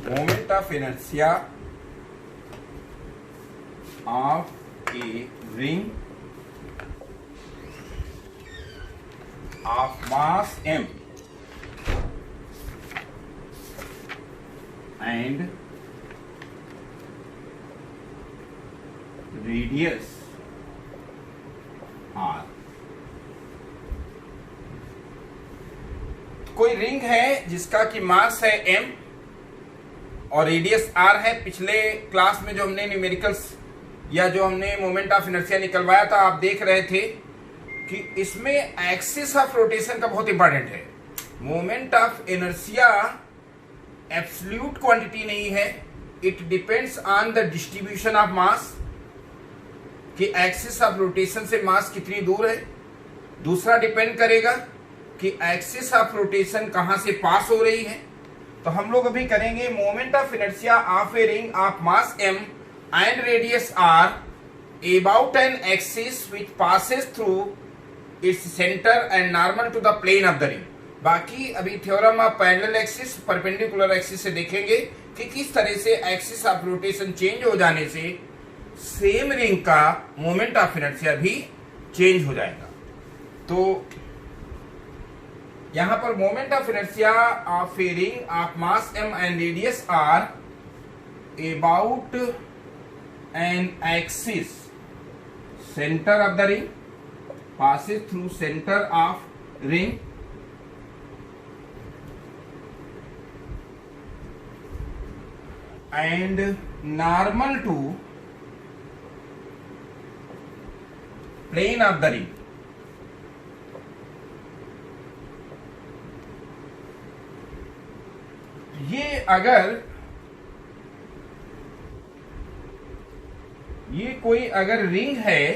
moment of inertia of a ring of mass m and radius r। कोई ring है जिसका कि मास है m और रेडियस r है। पिछले क्लास में जो हमने न्यूमेरिकल्स या जो हमने मोमेंट ऑफ इनर्शिया निकलवाया था, आप देख रहे थे कि इसमें एक्सिस ऑफ रोटेशन का बहुत इंपॉर्टेंट है। Moment of inertia absolute quantity नहीं है, it depends on the distribution of mass, कि एक्सिस ऑफ रोटेशन से मास कितनी दूर है। दूसरा डिपेंड करेगा कि एक्सिस ऑफ रोटेशन कहां से पास हो रही है। तो हम लोग अभी करेंगे moment of inertia of a ring of mass m and radius r about an axis which passes through its centre and normal to the plane of the ring. बाकी अभी theorem of parallel axis perpendicular axis से देखेंगे कि किस तरह से axis of rotation change हो जाने से सेम रिंग का मोमेंट ऑफ इनर्शिया भी चेंज हो जाएगा। तो यहां पर moment of inertia of a ring of mass m and radius r about an axis centre of the ring passes through center of ring and normal to plane of the ring। ये कोई अगर ring है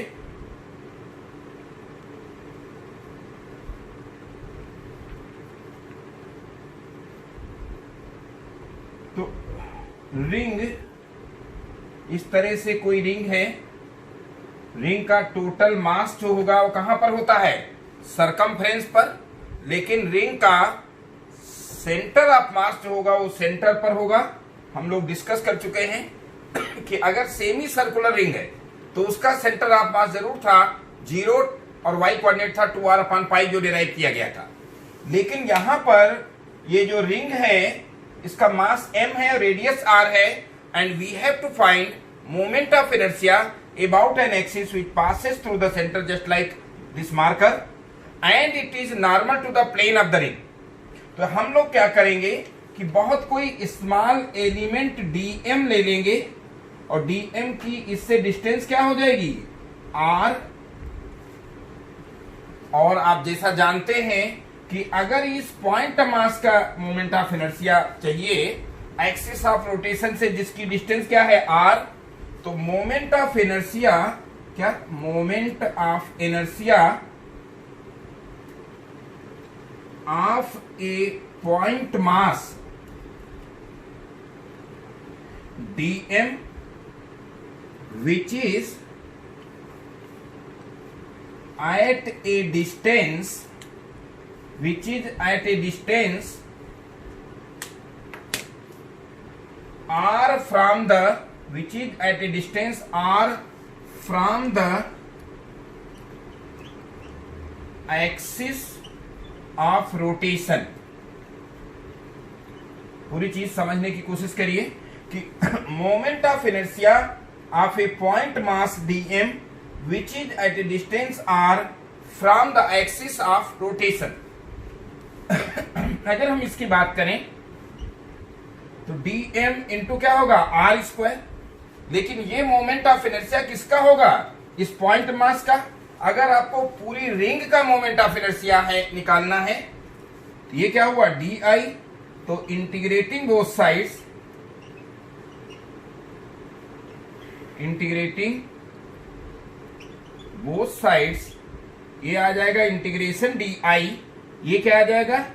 तो ring इस तरह से कोई ring है, रिंग का टोटल मास जो होगा वो कहां पर होता है, सरकमफ्रेंस पर, लेकिन रिंग का सेंटर ऑफ मास जो होगा वो सेंटर पर होगा। हम लोग डिस्कस कर चुके हैं कि अगर सेमी सर्कुलर रिंग है तो उसका सेंटर ऑफ मास जरूर था 0 और y कोऑर्डिनेट था 2r/π जो डिराइव किया गया था। लेकिन यहां पर ये जो रिंग है इसका मास m है और रेडियस r है, and we have to find moment of inertia about an axis which passes through the centre just like this marker and it is normal to the plane of the ring. तो हम लोग क्या करेंगे कि बहुत कोई small element dm ले लेंगे और dm की इससे डिस्टेंस क्या हो जाएगी r। और आप जैसा जानते हैं कि अगर इस पॉइंट मास का मोमेंट ऑफ इनर्शिया चाहिए एक्सिस ऑफ रोटेशन से जिसकी डिस्टेंस क्या है r, तो मोमेंट ऑफ इनर्शिया क्या, moment of inertia of A point mass dm which is at a distance r from the axis of rotation। पूरी चीज समझने की कोशिश करिए कि moment of inertia of A point mass dm which is at a distance r from the axis of rotation। अगर हम इसकी बात करें तो dm इंटू क्या होगा r², लेकिन ये मोमेंट ऑफ इनर्शिया किसका होगा, इस पॉइंट मास का। अगर आपको पूरी रिंग का मोमेंट ऑफ इनर्शिया है निकालना है तो ये क्या हुआ di, तो इंटीग्रेटिंग बोथ साइड्स, ये आ जाएगा इंटीग्रेशन di, ये क्या आ जाएगा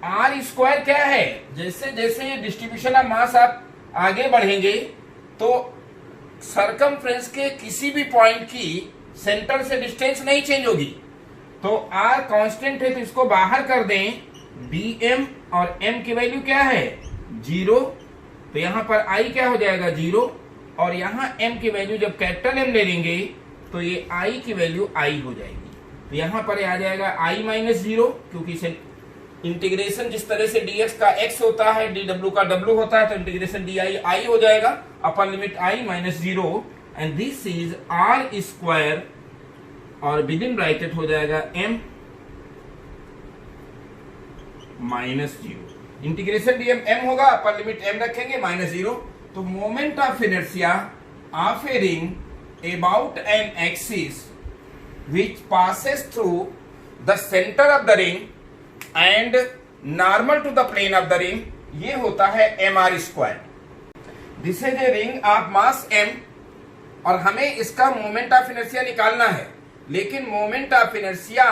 r²। क्या है, जैसे जैसे ये डिस्ट्रीब्यूशन ऑफ मास आप आगे बढ़ेंगे तो सरकमफ्रेंस के किसी भी पॉइंट की सेंटर से डिस्टेंस नहीं चेंज होगी। तो r कांस्टेंट है तो इसको बाहर कर दें, dm और m की वैल्यू क्या है 0, तो यहां पर आई क्या हो जाएगा 0, और यहां m की वैल्यू जब कैपिटल M ले लेंगे तो ये i की वैल्यू i हो जाएगी। तो यहां पर आ जाएगा i माइनस 0, क्योंकि इसे इंटीग्रेशन जिस तरह से dx का x होता है dw का w होता है, तो इंटीग्रेशन di i हो जाएगा upper limit i minus 0, and this is r square, और विद इन ब्रैकेट हो जाएगा m minus 0। Integration dm m होगा, अपर लिमिट m रखेंगे माइनस 0। तो moment of inertia of a ring about an axis which passes through the center of the ring and normal to the plane of the ring, ये होता है mr square. This is a ring of mass m, और हमें इसका moment of inertia निकालना है, लेकिन moment of inertia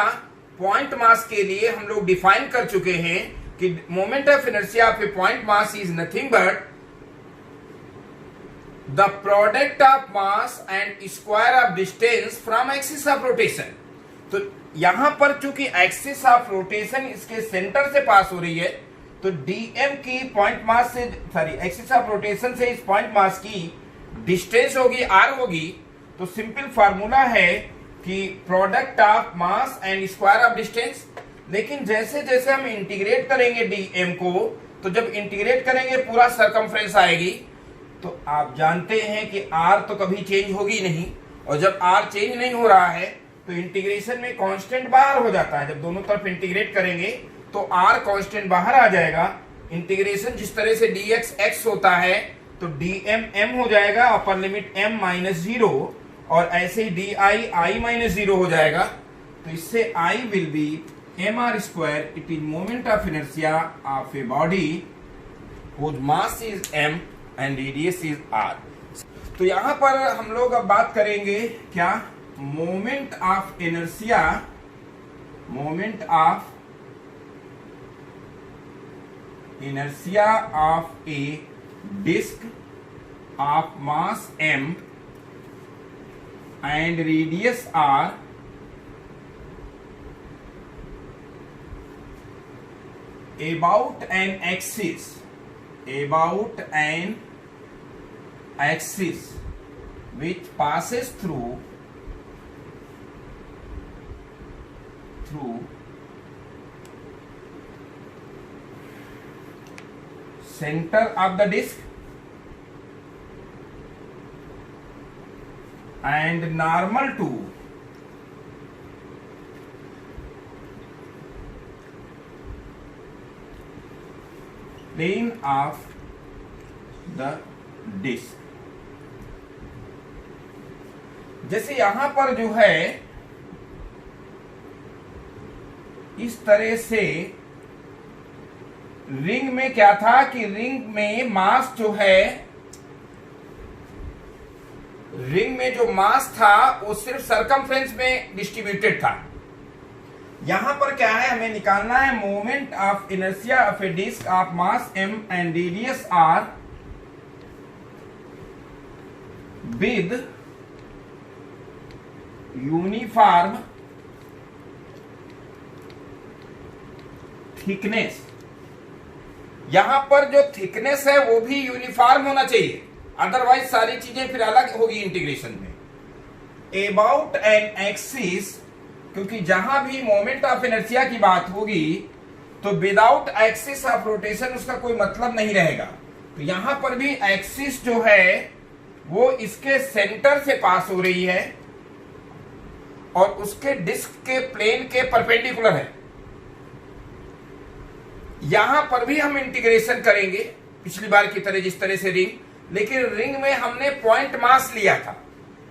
point mass के लिए हम लोग डिफाइन कर चुके हैं कि moment of inertia of A point mass is nothing but the product of mass and square of distance from axis of rotation। तो यहां पर चूंकि एक्सिस ऑफ रोटेशन इसके सेंटर से पास हो रही है, तो dm की पॉइंट मास से एक्सिस ऑफ रोटेशन से इस पॉइंट मास की डिस्टेंस होगी r होगी। तो सिंपल फार्मूला है कि product of mass and square of distance. लेकिन जैसे जैसे हम इंटीग्रेट करेंगे dm को, तो जब इंटीग्रेट करेंगे पूरा सरकमफ्रेंस आएगी, तो आप जानते हैं कि r तो कभी चेंज होगी नहीं, और जब r चेंज नहीं हो रहा है तो इंटीग्रेशन में कांस्टेंट बाहर हो जाता है। जब दोनों तरफ इंटीग्रेट करेंगे तो r कांस्टेंट बाहर आ जाएगा। इंटीग्रेशन जिस तरह से dx x होता है तो dm m हो जाएगा, अपर लिमिट m माइनस 0, और ऐसे ही di i माइनस 0 हो जाएगा। तो इससे I will B mr square, it is moment of inertia of a body whose mass is m and radius is r। तो यहां पर हम लोग अब बात करेंगे क्या, moment of inertia, moment of inertia of a disc of mass m and radius r about an axis, about an axis which passes through center of the disc and normal to plane of the disc। जैसे यहां पर जो है इस तरह से ring में क्या था कि रिंग में मास जो है, रिंग में जो मास था वो सिर्फ सरकमफ्रेंस में डिस्ट्रीब्यूटेड था। यहां पर क्या है, हमें निकालना है moment of inertia of a disc of mass m and radius r with uniform thickness. यहां पर जो थिकनेस है वो भी यूनिफॉर्म होना चाहिए, अदरवाइज सारी चीजें फिर अलग होगी इंटीग्रेशन में। अबाउट एन एक्सिस, क्योंकि जहां भी मोमेंट ऑफ इनर्शिया की बात होगी तो विदाउट एक्सिस ऑफ रोटेशन उसका कोई मतलब नहीं रहेगा। तो यहां पर भी एक्सिस जो है वो इसके सेंटर से पास हो रही है और उसके डिस्क के प्लेन के परपेंडिकुलर है। यहां पर भी हम इंटीग्रेशन करेंगे पिछली बार की तरह, जिस तरह से रिंग, लेकिन रिंग में हमने पॉइंट मास लिया था।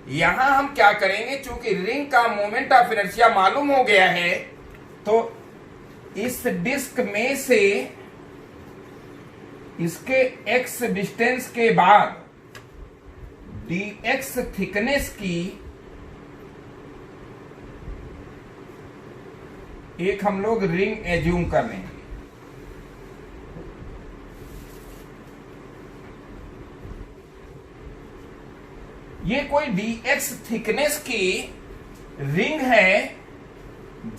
यहां हम क्या करेंगे, चूंकि रिंग का मोमेंट ऑफ इनर्शिया मालूम हो गया है, तो इस डिस्क में से इसके x डिस्टेंस के बाद dx थिकनेस की एक हम लोग रिंग एज्यूम कर लेंगे। ये कोई dx थिकनेस की रिंग है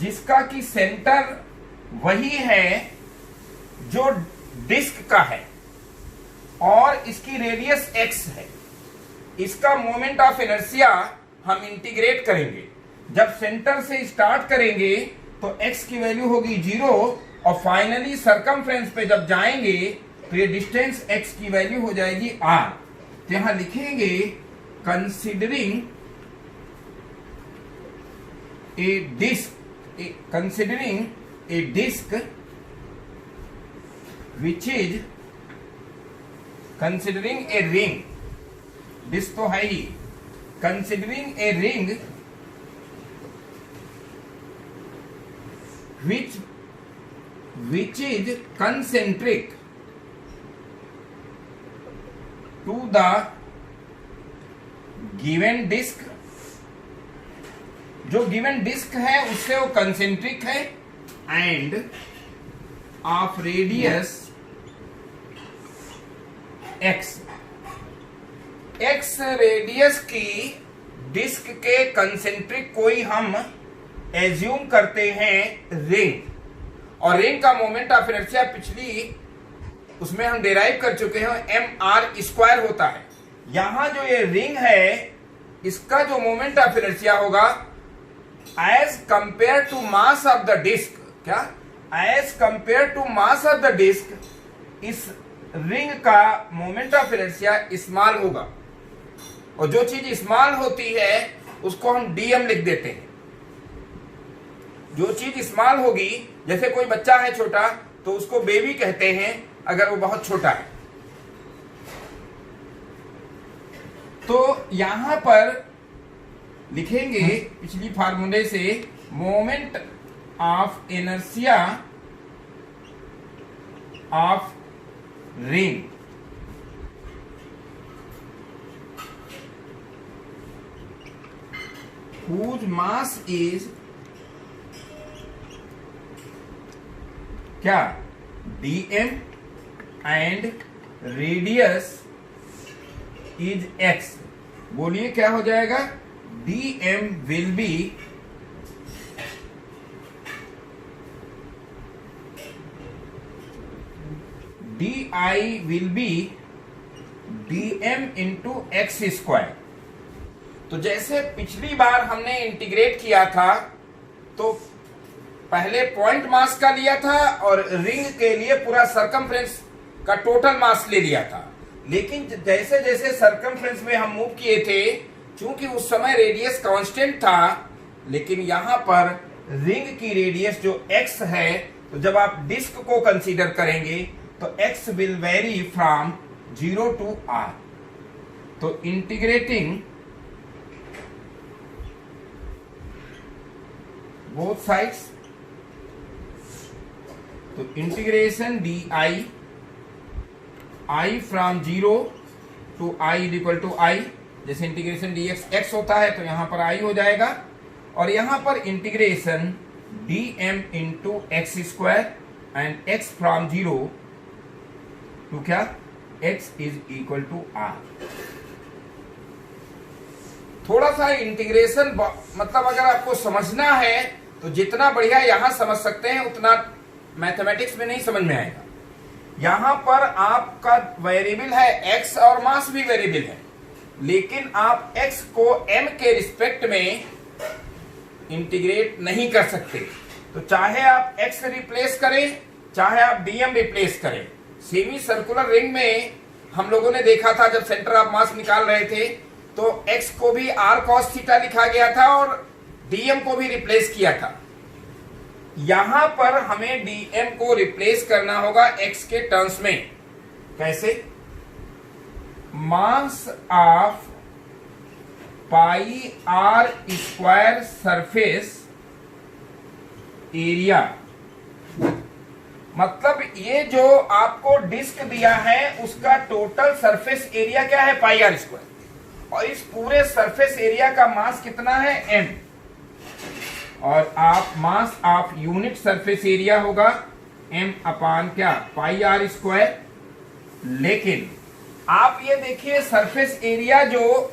जिसका कि सेंटर वही है जो डिस्क का है। और इसकी रेडियस x है। इसका मोमेंट ऑफ इनर्शिया हम इंटीग्रेट करेंगे। जब सेंटर से स्टार्ट करेंगे तो x की वैल्यू होगी 0 और फाइनली सरकमफ्रेंस पे जब जाएंगे तो ये डिस्टेंस x की वैल्यू हो जाएगी r। तो यहां लिखेंगे considering a disc which is considering a ring, disc तो है ही, considering a ring which is concentric to the given disk, जो गिवन डिस्क है उससे वो कंसेंट्रिक है, end of radius x radius की डिस्क के कंसेंट्रिक कोई हम एज्यूम करते हैं रिंग, और रिंग का मोमेंट ऑफ इनर्शिया पिछली उसमें हम डिराइव कर चुके हैं, mr² होता है। यहां जो ये रिंग है इसका जो मोमेंट ऑफ इनर्शिया होगा as compare to mass of the disc, क्या as compare to mass of the disc, इस रिंग का मोमेंट ऑफ इनर्शिया स्मॉल होगा, और जो चीज स्मॉल होती है उसको हम dm लिख देते हैं। जो चीज स्मॉल होगी, जैसे कोई बच्चा है छोटा तो उसको बेबी कहते हैं अगर वो बहुत छोटा है। तो यहां पर लिखेंगे पिछली फार्मूले से moment of inertia of ring whose mass is क्या dm and radius is x। बोलिए क्या हो जाएगा, dm will be di will be dm into x square. तो जैसे पिछली बार हमने इंटीग्रेट किया था तो पहले पॉइंट मास का लिया था और रिंग के लिए पूरा सरकमफ्रेंस का टोटल मास ले लिया था, लेकिन जैसे जैसे सरकमफ्रेंस में हम मूव किए थे, चूंकि उस समय रेडियस कांस्टेंट था, लेकिन यहां पर रिंग की रेडियस जो x है, तो जब आप डिस्क को कंसीडर करेंगे तो x will vary from 0 to r। तो इंटीग्रेटिंग बोथ साइड्स, तो integration D I from 0 to i equal to I, जैसे इंटीग्रेशन dx x होता है तो यहां पर i हो जाएगा, और यहां पर integration dm into x square and x from 0 to क्या x is equal to r। थोड़ा सा इंटीग्रेशन मतलब अगर आपको समझना है तो जितना बढ़िया यहां समझ सकते हैं उतना मैथमेटिक्स में नहीं समझ में आएगा। यहां पर आपका वेरिएबल है x और मास भी वेरिएबल है, लेकिन आप x को m के रिस्पेक्ट में इंटीग्रेट नहीं कर सकते। तो चाहे आप x रिप्लेस करें, चाहे आप dm रिप्लेस करें। सेमी सर्कुलर रिंग में हम लोगों ने देखा था जब सेंटर ऑफ मास निकाल रहे थे तो x को भी r cos थीटा लिखा गया था और dm को भी रिप्लेस किया था। यहां पर हमें dm को रिप्लेस करना होगा x के टर्म्स में। कैसे? मास of pi r square surface area, मतलब ये जो आपको डिस्क दिया है उसका टोटल सरफेस एरिया क्या है, पाई r स्क्वायर, और इस पूरे सरफेस एरिया का मास कितना है, m, और आप mass of unit surface area होगा m अपान क्या, पाई r स्क्वायर। लेकिन आप ये देखिए सरफेस एरिया जो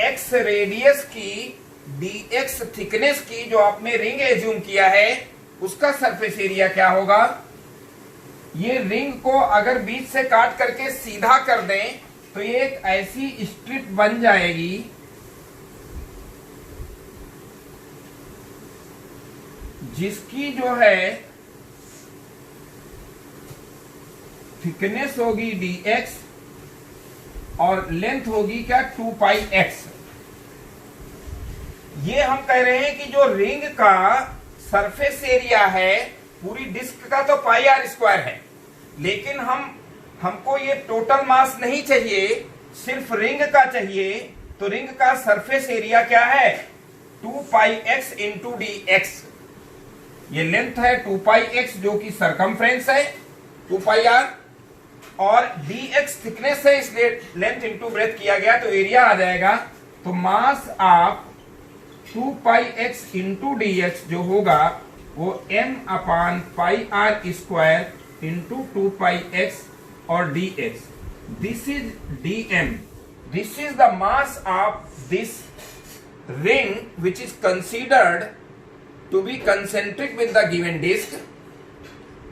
x रेडियस की dx थिकनेस की जो आपने रिंग एज्यूम किया है उसका सरफेस एरिया क्या होगा, ये रिंग को अगर बीच से काट करके सीधा कर दें तो ये एक ऐसी स्ट्रिप बन जाएगी जिसकी जो है थिकनेस होगी dx और लेंथ होगी क्या 2πx। ये हम कह रहे हैं कि जो रिंग का सरफेस एरिया है पूरी डिस्क का तो πr² है, लेकिन हमको ये टोटल मास नहीं चाहिए, सिर्फ रिंग का चाहिए। तो रिंग का सरफेस एरिया क्या है 2πx इंटू dx। ये लेंथ है 2πx जो कि सरकमफ्रेंस है 2πr और dx थिकनेस है, इसलिए लेंथ इंटू ब्रेथ किया गया तो एरिया आ जाएगा। तो mass of 2πx into dx जो होगा वो m/πr² इंटू 2πx और dx। This is dm, this is the mass of this ring which is considered to be concentric with the given disk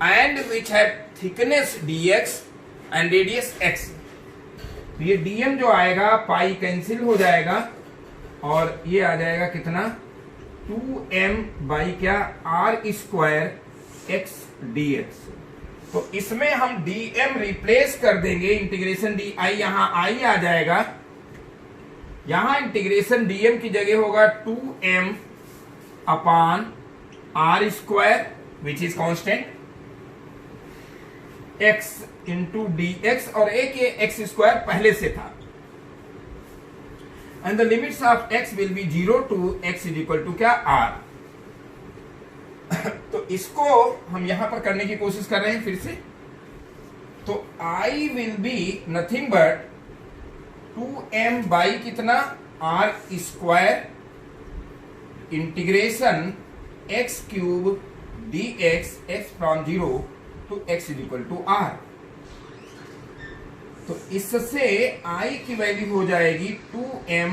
and which have thickness dx and radius x। तो ये dm जो आएगा pi cancel हो जाएगा और ये आ जाएगा कितना 2m बाई क्या r² x dx। तो इसमें हम dm रिप्लेस कर देंगे, इंटीग्रेशन di यहां i आ जाएगा, यहां इंटीग्रेशन dm की जगह होगा 2m upon r² which is constant x into dx और एक ये x² पहले से था and the limits of x will be 0 to x is equal to क्या r। तो इसको हम यहां पर करने की कोशिश कर रहे हैं फिर से। तो I will be nothing but 2m by कितना r² integration x³ dx x from 0 to x is equal to r। तो इससे I की वैल्यू हो जाएगी 2m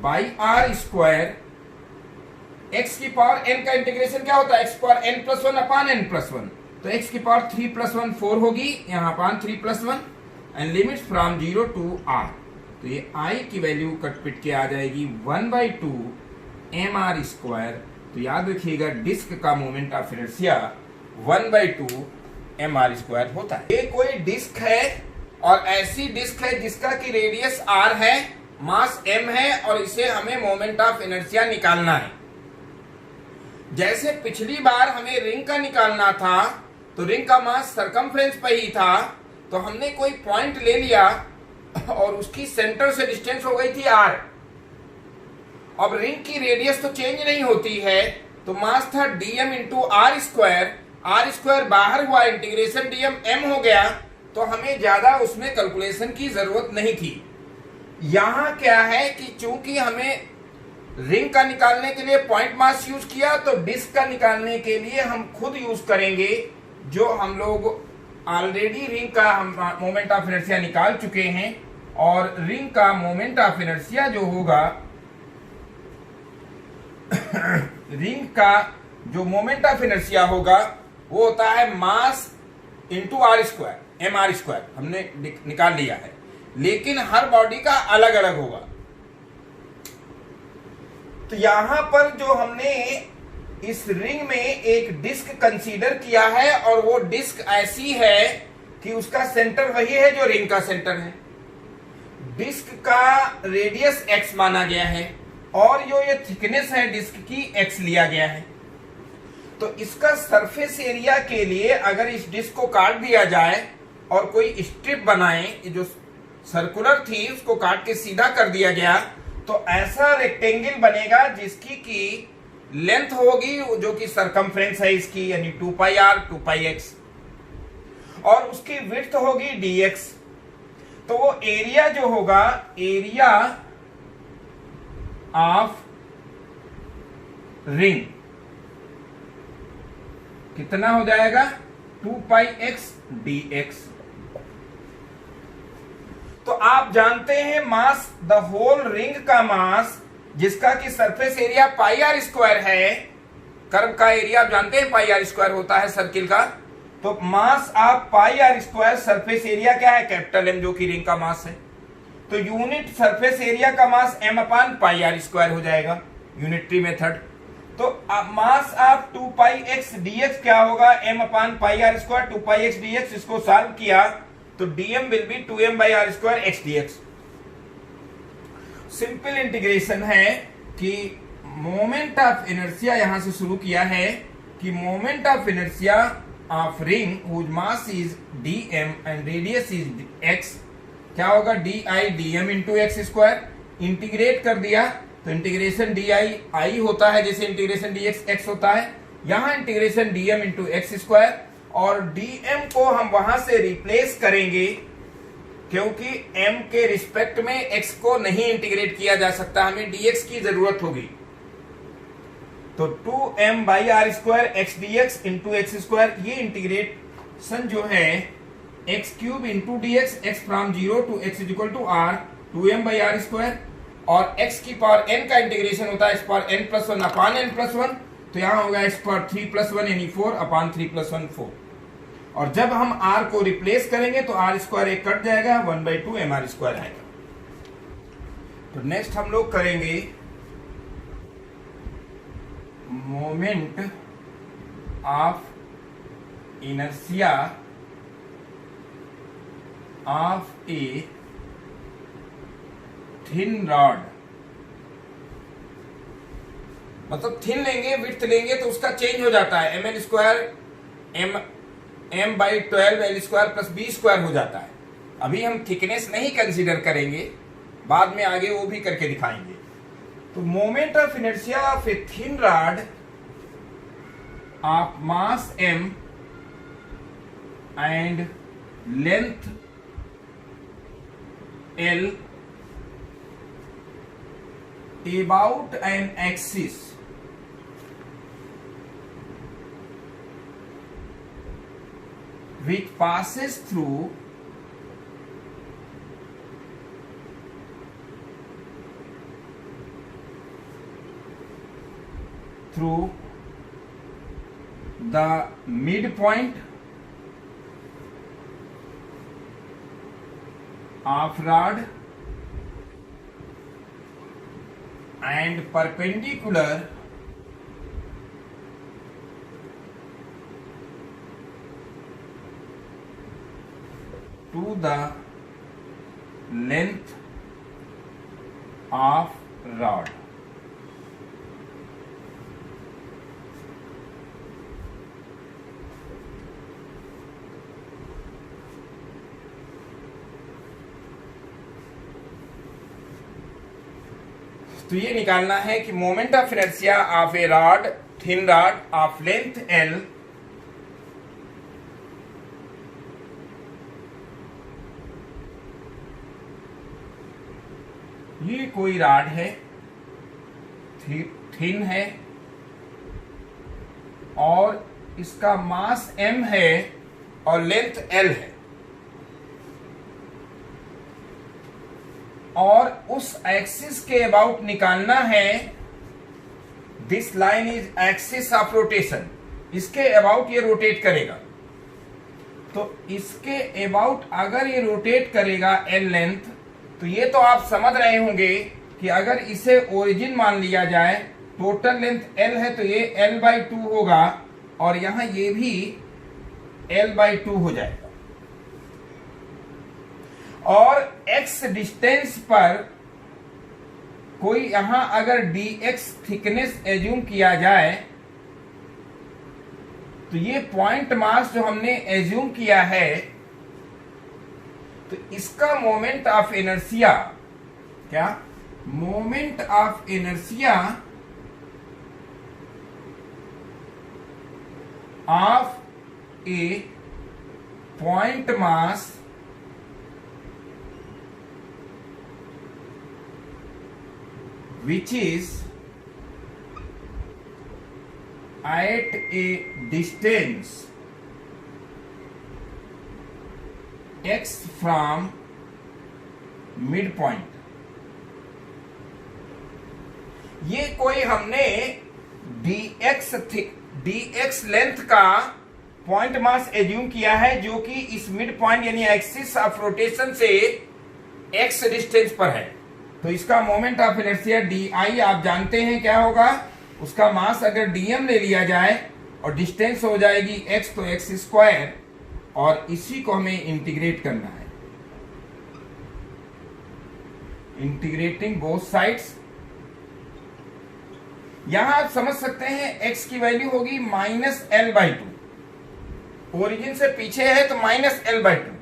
बाई r²। x की पावर n का इंटीग्रेशन क्या होता है x पावर n+1 अपान n+1, तो x की पावर 3+1 4 होगी, यहाँ upon 3+1 and limits from 0 to r। तो ये I की वैल्यू कटपिट के आ जाएगी 1/2 mr²। तो याद रखिएगा डिस्क का मोमेंट ऑफ इनर्शिया 1/2 mr² होता है। ये कोई डिस्क है और ऐसी डिस्क है जिसका की रेडियस r है, मास m है और इसे हमें मोमेंट ऑफ इनर्शिया निकालना है। जैसे पिछली बार हमें रिंग का निकालना था तो रिंग का मास सरकमफ्रेंस पे ही था, तो हमने कोई पॉइंट ले लिया और उसकी सेंटर से डिस्टेंस हो गई थी r। अब रिंग की रेडियस तो चेंज नहीं होती है, तो मास था dm इंटू r² बाहर हुआ, इंटीग्रेशन dm m हो गया, तो हमें ज्यादा उसमें कैलकुलेशन की जरूरत नहीं थी। यहां क्या है कि चूंकि हमें रिंग का निकालने के लिए पॉइंट मास यूज किया, तो डिस्क का निकालने के लिए हम खुद यूज करेंगे जो हम लोग ऑलरेडी रिंग का हम मोमेंट ऑफ इनर्शिया निकाल चुके हैं। और रिंग का मोमेंट ऑफ इनर्शिया जो होगा रिंग का जो मोमेंट ऑफ इनर्शिया होगा वो होता है मास इंटू r² mr²। हमने निकाल लिया है, लेकिन हर बॉडी का अलग अलग होगा। तो यहां पर जो हमने इस रिंग में एक डिस्क कंसीडर किया है और वो डिस्क ऐसी है कि उसका सेंटर वही है जो रिंग का सेंटर है। डिस्क का रेडियस x माना गया है और जो ये थिकनेस है डिस्क की x लिया गया है। तो इसका सरफेस एरिया के लिए अगर इस डिस्क को काट दिया जाए और कोई स्ट्रिप बनाए, जो सर्कुलर थी उसको काट के सीधा कर दिया गया, तो ऐसा रेक्टेंगल बनेगा जिसकी की लेंथ होगी जो कि सरकमफ्रेंस है इसकी, यानी 2πr 2πx, और उसकी विड्थ होगी dx। तो वो एरिया जो होगा एरिया ऑफ रिंग कितना हो जाएगा 2πx dx। तो आप जानते हैं मास, द होल रिंग का मास जिसका कि सरफेस एरिया πr² है, कर्व का एरिया आप जानते हैं πr² होता है सर्किल का, तो mass of pi r square surface area क्या है, कैपिटल एम, जो कि रिंग का मास है। तो यूनिट सरफेस एरिया का mass m upon pi r square हो जाएगा, यूनिटरी मेथड। तो mass of 2 pi x dx क्या होगा, m upon pi r square 2 pi x dx। इसको सॉल्व किया तो dm will be 2m by r square x dx। Simple integration है कि मोमेंट ऑफ इनर्शिया यहां से शुरू किया है कि moment of inertia of ring whose mass is dm and radius is x क्या होगा, di dm into x square. Integrate कर दिया तो इंटीग्रेशन di i होता है, जैसे इंटीग्रेशन dx x होता है। यहां integration dm into x square, और dm को हम वहां से रिप्लेस करेंगे क्योंकि m के रिस्पेक्ट में x को नहीं इंटीग्रेट किया जा सकता, हमें dx की जरूरत होगी। तो 2m by r square x dx into x square, ये इंटीग्रेशन जो है x cube into d x, x from 0 to x is equal to r 2m by r square, और x की पावर n का इंटीग्रेशन होता है x power n plus 1 upon n plus 1। तो यहां होगा x पावर 3 प्लस 1 यानी 4 अपान 3 plus 1 4। और जब हम r को रिप्लेस करेंगे तो r स्क्वायर एक कट जाएगा, 1/2 mr स्क्वायर आएगा। तो नेक्स्ट हम लोग करेंगे moment of inertia of a thin rod. मतलब थिन लेंगे, विड्थ लेंगे तो उसका चेंज हो जाता है, ml square m by 12 l square plus b square हो जाता है। अभी हम थिकनेस नहीं कंसीडर करेंगे, बाद में आगे वो भी करके दिखाएंगे। तो moment of inertia of a thin rod of mass m and length L about an axis which passes through the midpoint of rod and perpendicular to the length of rod। तो ये निकालना है कि moment of inertia of A rod, thin rod of length L ये कोई rod है, thin है और इसका मास m है और लेंथ L है, और उस एक्सिस के अबाउट निकालना है। This line is axis of rotation, इसके अबाउट ये रोटेट करेगा। तो इसके अबाउट अगर ये रोटेट करेगा L लेंथ, तो ये तो आप समझ रहे होंगे कि अगर इसे ओरिजिन मान लिया जाए, टोटल लेंथ L है तो ये L/2 होगा, और यहां ये भी L/2 हो जाएगा। और x डिस्टेंस पर कोई यहां अगर dx थिकनेस एज्यूम किया जाए, तो ये पॉइंट मास जो हमने एज्यूम किया है, तो इसका मोमेंट ऑफ इनर्शिया क्या, moment of inertia of A point mass which is at a distance x from midpoint। ये कोई हमने dx लेंथ का पॉइंट मास एज्यूम किया है जो कि इस मिड पॉइंट यानी एक्सिस ऑफ रोटेशन से एक्स डिस्टेंस पर है। तो इसका moment of inertia D I आप जानते हैं क्या होगा, उसका मास अगर डीएम ले लिया जाए और डिस्टेंस हो जाएगी एक्स, तो एक्स स्क्वायर, और इसी को हमें इंटीग्रेट करना है, इंटीग्रेटिंग बोथ साइड्स। यहां आप समझ सकते हैं एक्स की वैल्यू होगी -L/2, ओरिजिन से पीछे है तो -L/2,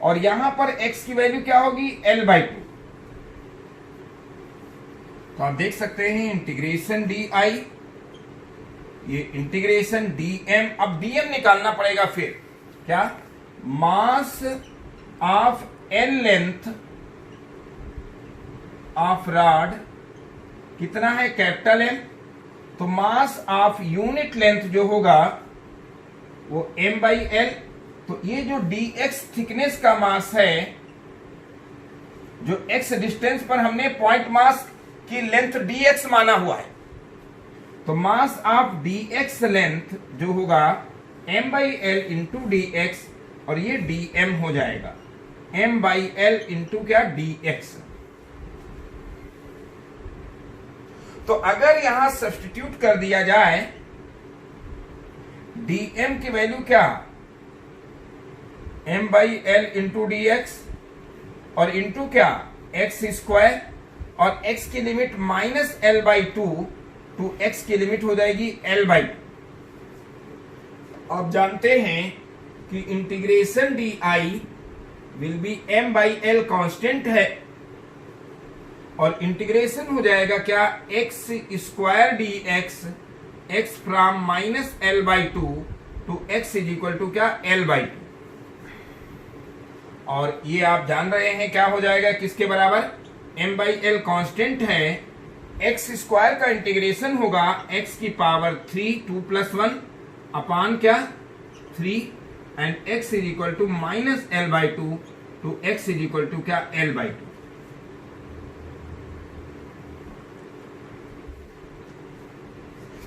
और यहां पर एक्स की वैल्यू क्या होगी L/2। तो आप देख सकते हैं इंटीग्रेशन डी आई, ये इंटीग्रेशन डीएम। अब डीएम निकालना पड़ेगा, फिर क्या, mass of L length of rod कितना है, कैपिटल एम, तो मास ऑफ यूनिट लेंथ जो होगा वो m/l। तो ये जो dx थिकनेस का मास है, जो x डिस्टेंस पर हमने पॉइंट मास की लेंथ dx माना हुआ है, तो मास ऑफ dx लेंथ जो होगा m/l इंटू dx, और ये dm हो जाएगा m/l इंटू क्या, dx। तो अगर यहां सब्स्टिट्यूट कर दिया जाए dm की वैल्यू क्या, m/l इंटू dx, और इंटू क्या, एक्स स्क्वायर, और x की लिमिट -L/2 टू x की लिमिट हो जाएगी L/2। आप जानते हैं कि integration D I will be m/l constant है, और इंटीग्रेशन हो जाएगा क्या, x square d x, x from -L/2 to x is equal to क्या, L/2। और ये आप जान रहे हैं क्या हो जाएगा, किसके बराबर, m/l कांस्टेंट है, एक्स स्क्वायर का इंटीग्रेशन होगा x की पावर 3 2 + 1 अपान क्या 3, and x is equal to -L/2 to x is equal to क्या, L/2।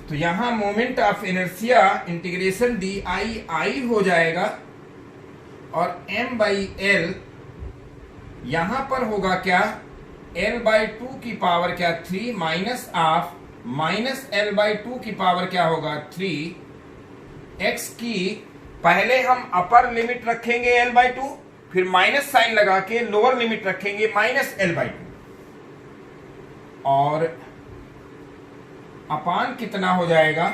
तो यहां moment of inertia integration D I I हो जाएगा, और m/l यहां पर होगा क्या, L/2 की पावर क्या 3 माइनस ऑफ -L/2 की पावर क्या होगा 3, x की पहले हम अपर लिमिट रखेंगे L/2, फिर माइनस साइन लगा के लोअर लिमिट रखेंगे -L/2, और अपान कितना हो जाएगा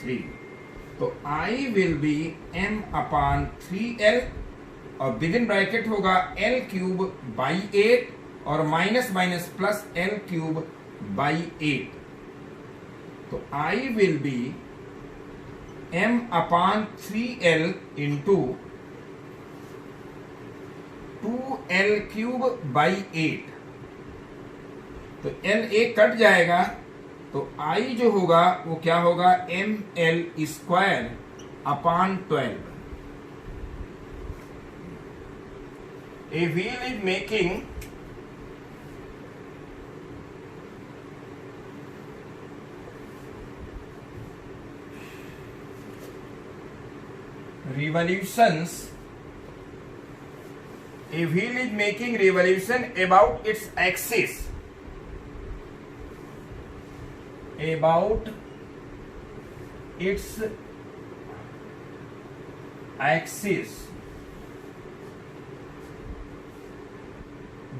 3। तो I विल बी m/3l, और विद इन ब्रैकेट होगा L3/8, और माइनस माइनस प्लस L3/8। तो I will B m/3l into 2L3/8। तो L एक कट जाएगा, तो I जो होगा वो क्या होगा, ml²/12। A wheel is making revolutions. A wheel is making revolution about its axis. About its axis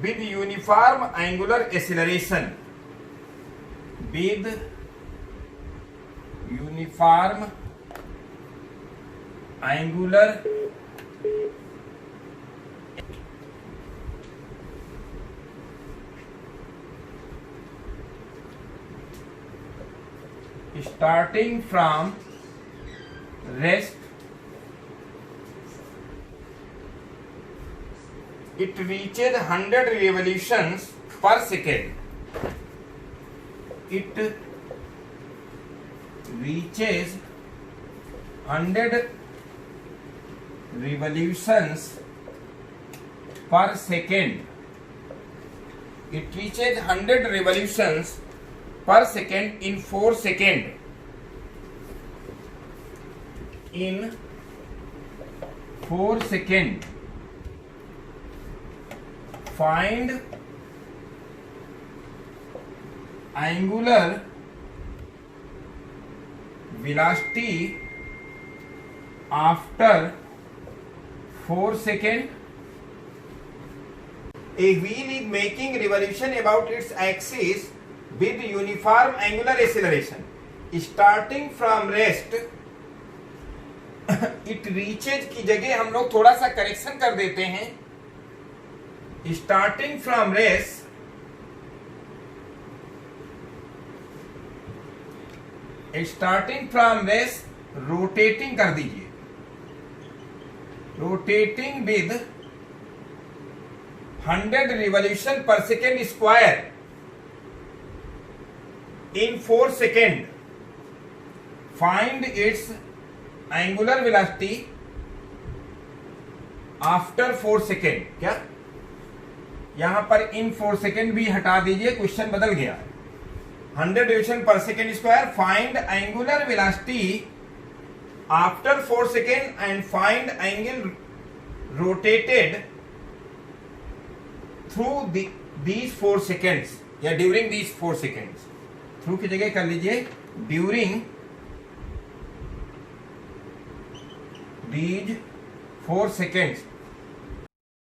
with uniform angular acceleration, with uniform angular starting from rest, it reaches 100 revolutions per second. It reaches 100 revolutions per second. It reaches 100 revolutions per second in 4 seconds. in 4 seconds. Find angular velocity after 4 seconds. A wheel is making revolution about its axis with uniform angular acceleration. Starting from rest, it reaches की जगह हम लोग थोड़ा सा correction कर देते हैं. Starting from rest, rotating कर दीजिए. Rotating with 100 revolution per second square in 4 seconds. Find its angular velocity after 4 seconds. क्या यहां पर इन 4 सेकेंड भी हटा दीजिए, क्वेश्चन बदल गया. 100 revolution per second square. Find angular velocity after 4 seconds and find angle rotated through these 4 seconds या during these 4 seconds. Through की जगह कर लीजिए during these 4 seconds.